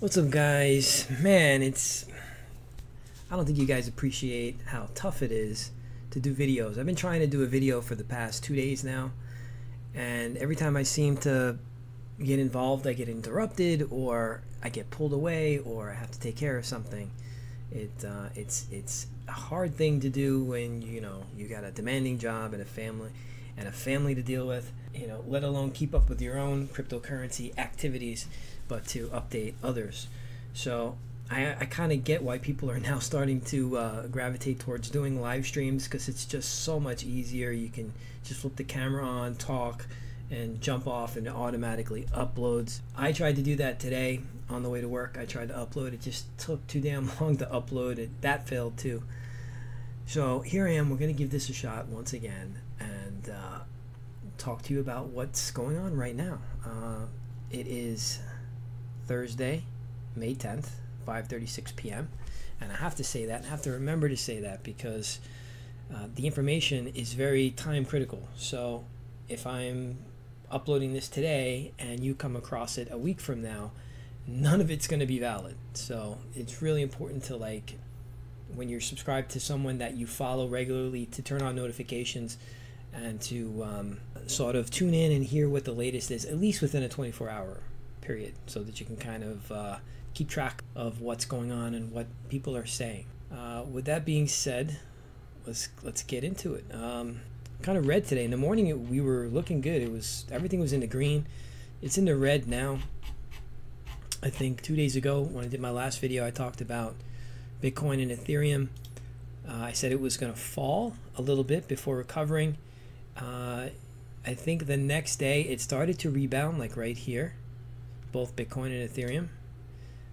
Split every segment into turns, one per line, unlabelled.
What's up, guys? Man, I don't think you guys appreciate how tough it is to do videos. I've been trying to do a video for the past 2 days now, and every time I seem to get involved, I get interrupted, or I get pulled away, or I have to take care of something. It's a hard thing to do when you got a demanding job and a family to deal with, let alone keep up with your own cryptocurrency activities, but to update others. So I kind of get why people are now starting to gravitate towards doing live streams, because it's just so much easier. You can just flip the camera on, talk, and jump off, and it automatically uploads. I tried to do that today on the way to work. I tried to upload. It just took too damn long to upload. That failed too. So here I am. We're going to give this a shot once again and talk to you about what's going on right now. It is Thursday, May 10th, 5:36 p.m. And I have to say that, and I have to remember to say that, because the information is very time critical. So if I'm uploading this today and you come across it a week from now, none of it's going to be valid. So it's really important to, when you're subscribed to someone that you follow regularly, to turn on notifications and to sort of tune in and hear what the latest is, at least within a 24-hour period, so that you can kind of keep track of what's going on and what people are saying. With that being said, let's get into it. Kind of red today. In the morning we were looking good. Everything was in the green. It's in the red now. I think 2 days ago when I did my last video, I talked about Bitcoin and Ethereum. I said it was going to fall a little bit before recovering. I think the next day it started to rebound, like right here, both Bitcoin and Ethereum,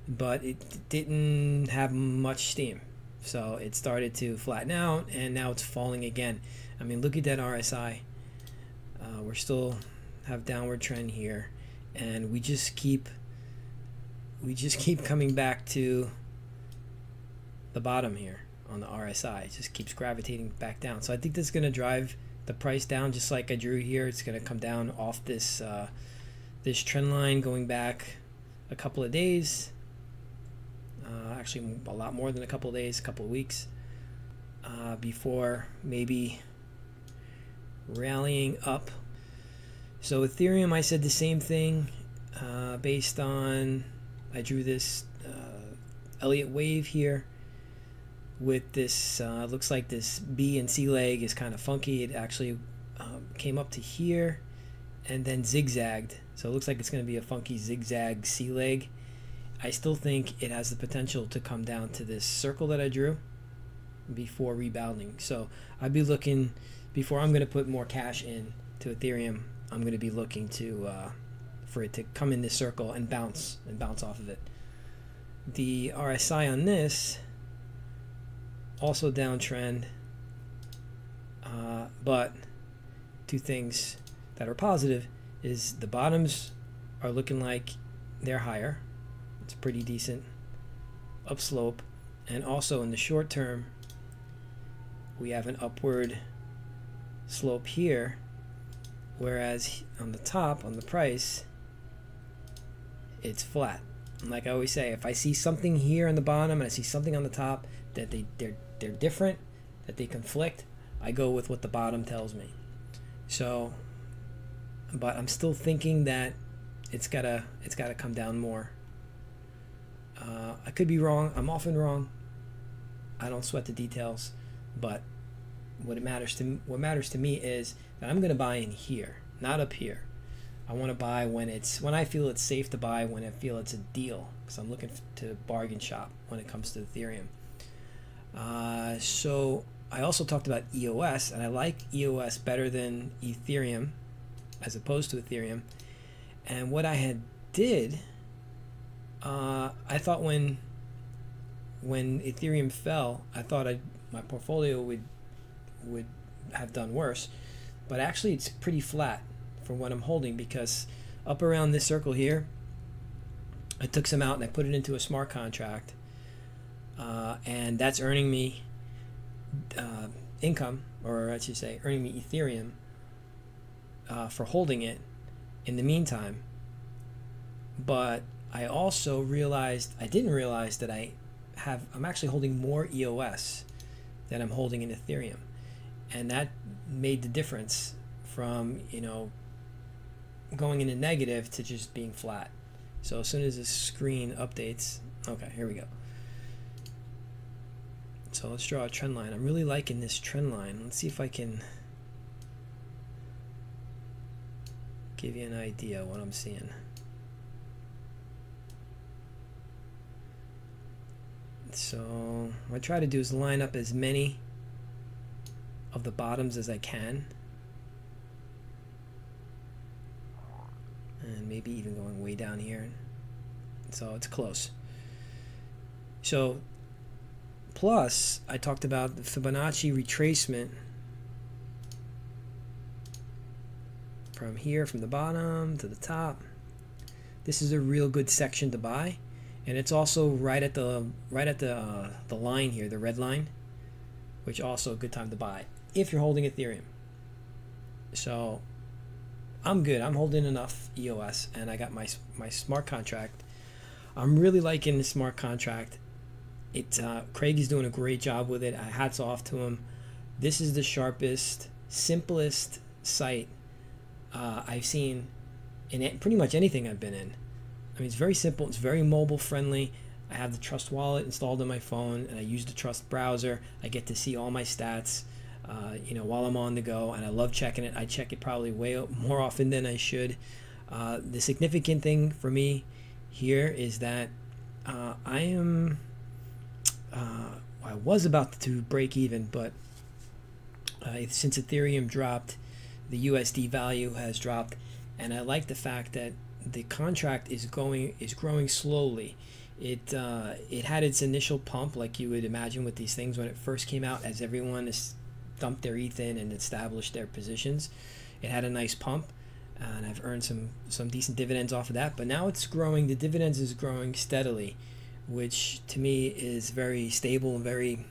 but it didn't have much steam. So it started to flatten out, and now it's falling again. I mean, look at that RSI. We're still have downward trend here, and we just keep coming back to the bottom here on the RSI. It just keeps gravitating back down. So I think that's going to drive the price down, just like I drew here. It's going to come down off this this trend line going back a couple of days. Actually, a lot more than a couple of days, a couple of weeks, before maybe rallying up. So Ethereum, I said the same thing, based on, I drew this Elliott wave here with this, looks like this B and C leg is kind of funky. It actually came up to here and then zigzagged. So it looks like it's going to be a funky zigzag C leg. I still think it has the potential to come down to this circle that I drew before rebounding. So I'd be looking, before I'm going to put more cash in to Ethereum, I'm going to be looking to for it to come in this circle and bounce off of it. The RSI on this, also downtrend, but two things that are positive is the bottoms are looking like they're higher. It's pretty decent upslope, and also in the short term we have an upward slope here, whereas on the top, on the price, it's flat. And like I always say, if I see something here on the bottom and I see something on the top that they're different, that they conflict, I go with what the bottom tells me. So, but I'm still thinking that it's gotta come down more. I could be wrong. I'm often wrong. I don't sweat the details, but what matters to me is that I'm gonna buy in here, not up here. I want to buy when I feel it's safe to buy, when I feel it's a deal, because I'm looking to bargain shop when it comes to Ethereum. So I also talked about EOS, and I like EOS better than Ethereum, as opposed to Ethereum. And what I had did, I thought when Ethereum fell, I thought my portfolio would have done worse, but actually it's pretty flat for what I'm holding, because up around this circle here, I took some out and I put it into a smart contract, and that's earning me income, or I should say earning me Ethereum for holding it in the meantime. But I also realized, I didn't realize that I'm actually holding more EOS than I'm holding in Ethereum. And that made the difference from, you know, going into negative to just being flat. So as soon as the screen updates, okay, here we go. So let's draw a trend line. I'm really liking this trend line. Let's see if I can give you an idea of what I'm seeing. So what I try to do is line up as many of the bottoms as I can, and maybe even going way down here. So it's close. So plus I talked about the Fibonacci retracement from here, from the bottom to the top. This is a real good section to buy, and it's also right at the line here, the red line, which also a good time to buy if you're holding Ethereum. So I'm good. I'm holding enough EOS, and I got my smart contract. I'm really liking the smart contract. Craig is doing a great job with it. Hats off to him. This is the sharpest, simplest site I've seen in pretty much anything I've been in. I mean, it's very simple. It's very mobile friendly. I have the Trust wallet installed on my phone, and I use the Trust browser. I get to see all my stats, you know, while I'm on the go, and I love checking it. I check it probably way more often than I should. The significant thing for me here is that I was about to break even, but since Ethereum dropped, the USD value has dropped, and I like the fact that the contract is growing slowly. It had its initial pump, like you would imagine with these things when it first came out, as everyone has dumped their ETH in and established their positions. It had a nice pump, and I've earned some decent dividends off of that. But now it's growing. The dividends is growing steadily, which to me is very stable and very,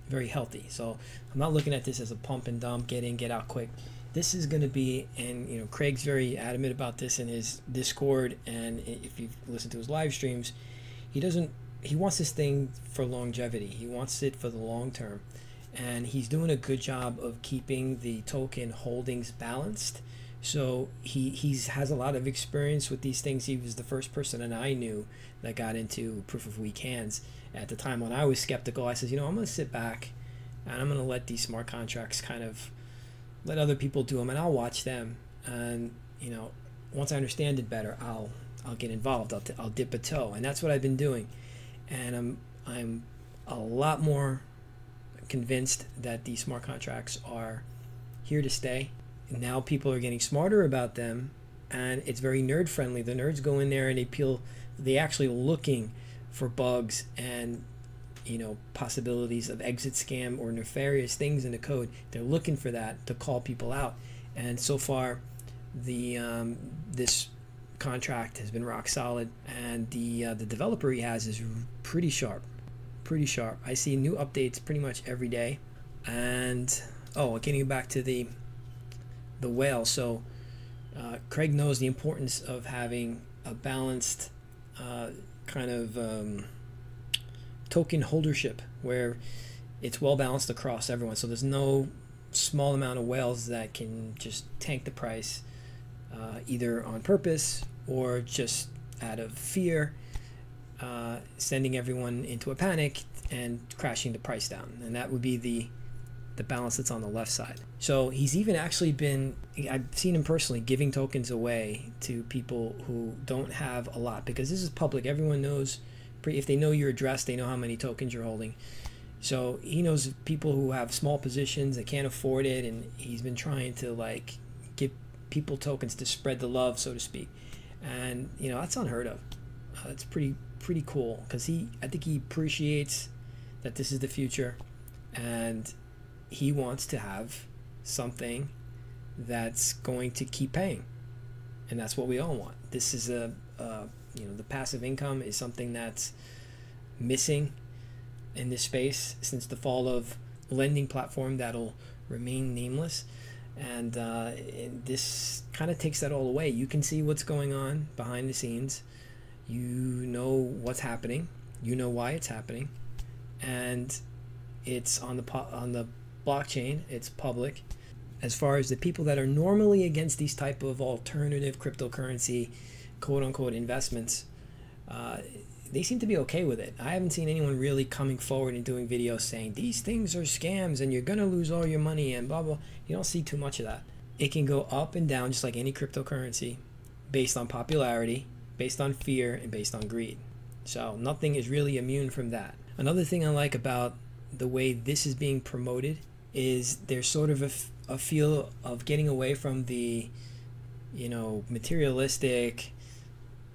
very healthy. So I'm not looking at this as a pump and dump, get in, get out quick. This is going to be, and you know, Craig's very adamant about this in his Discord, and if you've listened to his live streams, he wants this thing for longevity. He wants it for the long term, and he's doing a good job of keeping the token holdings balanced. So he has a lot of experience with these things. He was the first person that I knew that got into proof of weak hands. At the time when I was skeptical, I said, you know, I'm going to sit back and I'm going to let these smart contracts kind of let other people do them, and I'll watch them. And you know, once I understand it better, I'll get involved. I'll dip a toe, and that's what I've been doing. And I'm a lot more convinced that these smart contracts are here to stay. Now people are getting smarter about them, and it's very nerd friendly. The nerds go in there and they actually looking for bugs and, you know, possibilities of exit scam or nefarious things in the code. They're looking for that to call people out. And so far, this contract has been rock solid, and the developer he has is pretty sharp. I see new updates pretty much every day. And getting back to the whale. So Craig knows the importance of having a balanced kind of token holdership where it's well balanced across everyone. So there's no small amount of whales that can just tank the price either on purpose or just out of fear, sending everyone into a panic and crashing the price down. And that would be the balance that's on the left side. So he's even actually been, I've seen him personally giving tokens away to people who don't have a lot, because this is public. Everyone knows, if they know your address, they know how many tokens you're holding. So he knows people who have small positions that can't afford it, and he's been trying to like give people tokens to spread the love, so to speak. And you know, that's unheard of. It's pretty cool, because I think he appreciates that this is the future, and he wants to have something that's going to keep paying, and that's what we all want. This is you know, the passive income is something that's missing in this space since the fall of lending platform that'll remain nameless, and this kind of takes that all away. You can see what's going on behind the scenes. You know what's happening. You know why it's happening, and it's on the blockchain. It's public. As far as the people that are normally against these type of alternative cryptocurrency, quote unquote, investments, they seem to be okay with it. I haven't seen anyone really coming forward and doing videos saying these things are scams and you're gonna lose all your money and blah blah. You don't see too much of that. It can go up and down just like any cryptocurrency, based on popularity, based on fear, and based on greed. So nothing is really immune from that. Another thing I like about the way this is being promoted is there's sort of a feel of getting away from the, materialistic,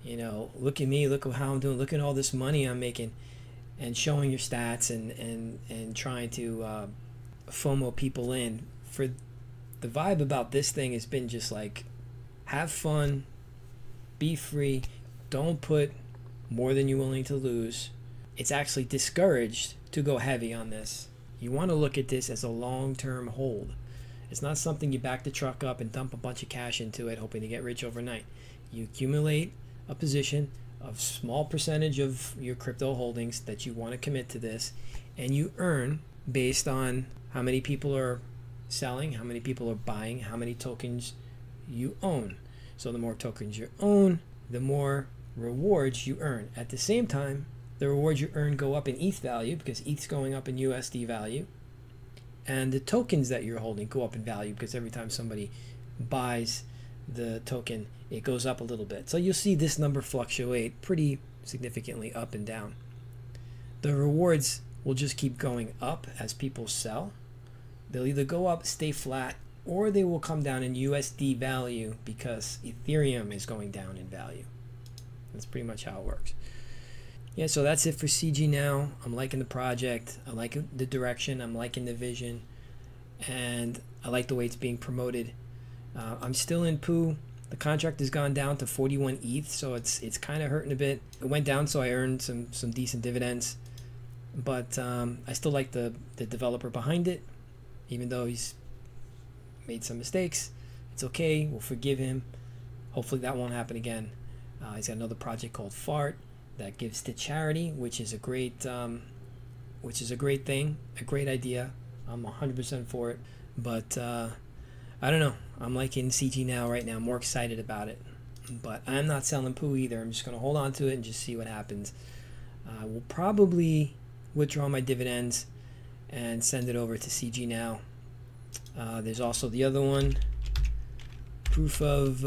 look at me, look at how I'm doing, look at all this money I'm making, and showing your stats and trying to FOMO people in. For the vibe about this thing has been just like, have fun, be free, don't put more than you're willing to lose. It's actually discouraged to go heavy on this. You want to look at this as a long-term hold. It's not something you back the truck up and dump a bunch of cash into it hoping to get rich overnight. You accumulate a position of small percentage of your crypto holdings that you want to commit to this, and you earn based on how many people are selling, how many people are buying, how many tokens you own. So the more tokens you own, the more rewards you earn. At the same time, the rewards you earn go up in ETH value because ETH's going up in USD value, and the tokens that you're holding go up in value because every time somebody buys the token, it goes up a little bit. So you'll see this number fluctuate pretty significantly up and down. The rewards will just keep going up as people sell. They'll either go up, stay flat, or they will come down in USD value because Ethereum is going down in value. That's pretty much how it works. Yeah, so that's it for CGNOW. I'm liking the project. I like the direction. I'm liking the vision. And I like the way it's being promoted. I'm still in poo. The contract has gone down to 41 ETH, so it's kind of hurting a bit. It went down, so I earned some decent dividends. But I still like the developer behind it, even though he's made some mistakes. It's okay. We'll forgive him. Hopefully that won't happen again. He's got another project called Fart that gives to charity, which is a great thing, a great idea. I'm 100% for it. But I don't know. I'm liking CGNOW right now. I'm more excited about it. But I'm not selling poo either. I'm just going to hold on to it and just see what happens. I will probably withdraw my dividends and send it over to CGNOW. There's also the other one, proof of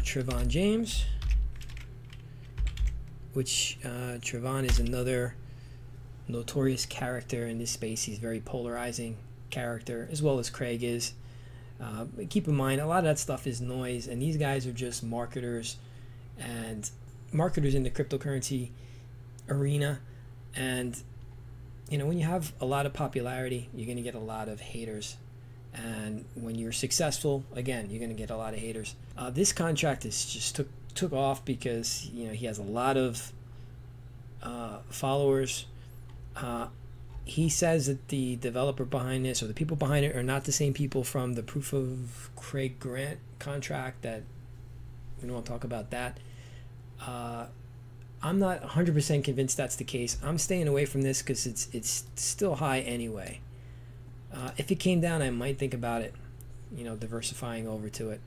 Trevon James, which Trevon is another notorious character in this space. He's a very polarizing character, as well as Craig is. Keep in mind, a lot of that stuff is noise, and these guys are just marketers and marketers in the cryptocurrency arena. And when you have a lot of popularity, you're going to get a lot of haters. And when you're successful, again, you're going to get a lot of haters. This contract is just took off because he has a lot of followers. He says that the developer behind this, or the people behind it, are not the same people from the Proof of Craig Grant contract. That we don't want to talk about that. I'm not 100% convinced that's the case. I'm staying away from this because it's still high anyway. If it came down, I might think about it, diversifying over to it.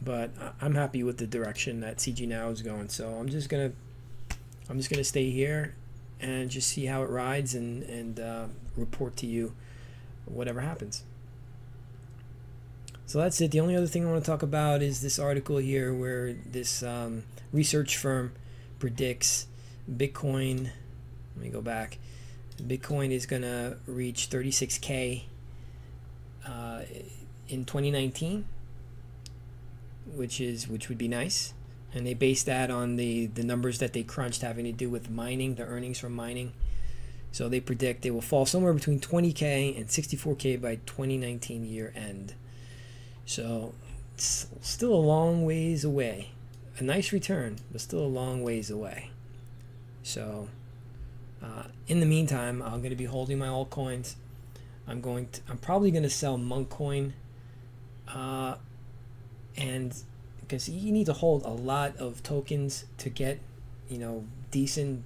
But I'm happy with the direction that CGNOW is going. So I'm just gonna stay here and just see how it rides and report to you whatever happens. So that's it. The only other thing I want to talk about is this article here where this research firm predicts Bitcoin. Let me go back. Bitcoin is going to reach 36K in 2019, which would be nice. And they base that on the numbers that they crunched having to do with mining, the earnings from mining. So they predict they will fall somewhere between 20K and 64K by 2019 year end. So it's still a long ways away. A nice return, but still a long ways away. So in the meantime, I'm going to be holding my altcoins. I'm probably going to sell Monkcoin, and because you need to hold a lot of tokens to get you know, decent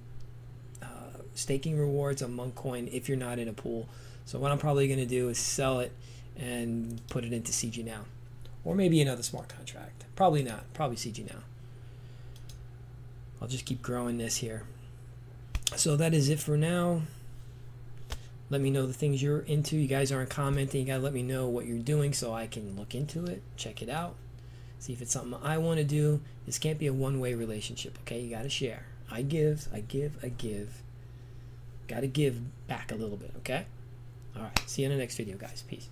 staking rewards on Monkcoin if you're not in a pool. So what I'm probably going to do is sell it and put it into CGNOW, or maybe another smart contract. Probably not. Probably CGNOW. I'll just keep growing this here. So that is it for now. Let me know the things you're into. You guys aren't commenting. You gotta let me know what you're doing so I can look into it, check it out, see if it's something I want to do. This can't be a one-way relationship, okay? You gotta share. I give, I give, I give. Gotta give back a little bit, okay? All right. See you in the next video, guys. Peace.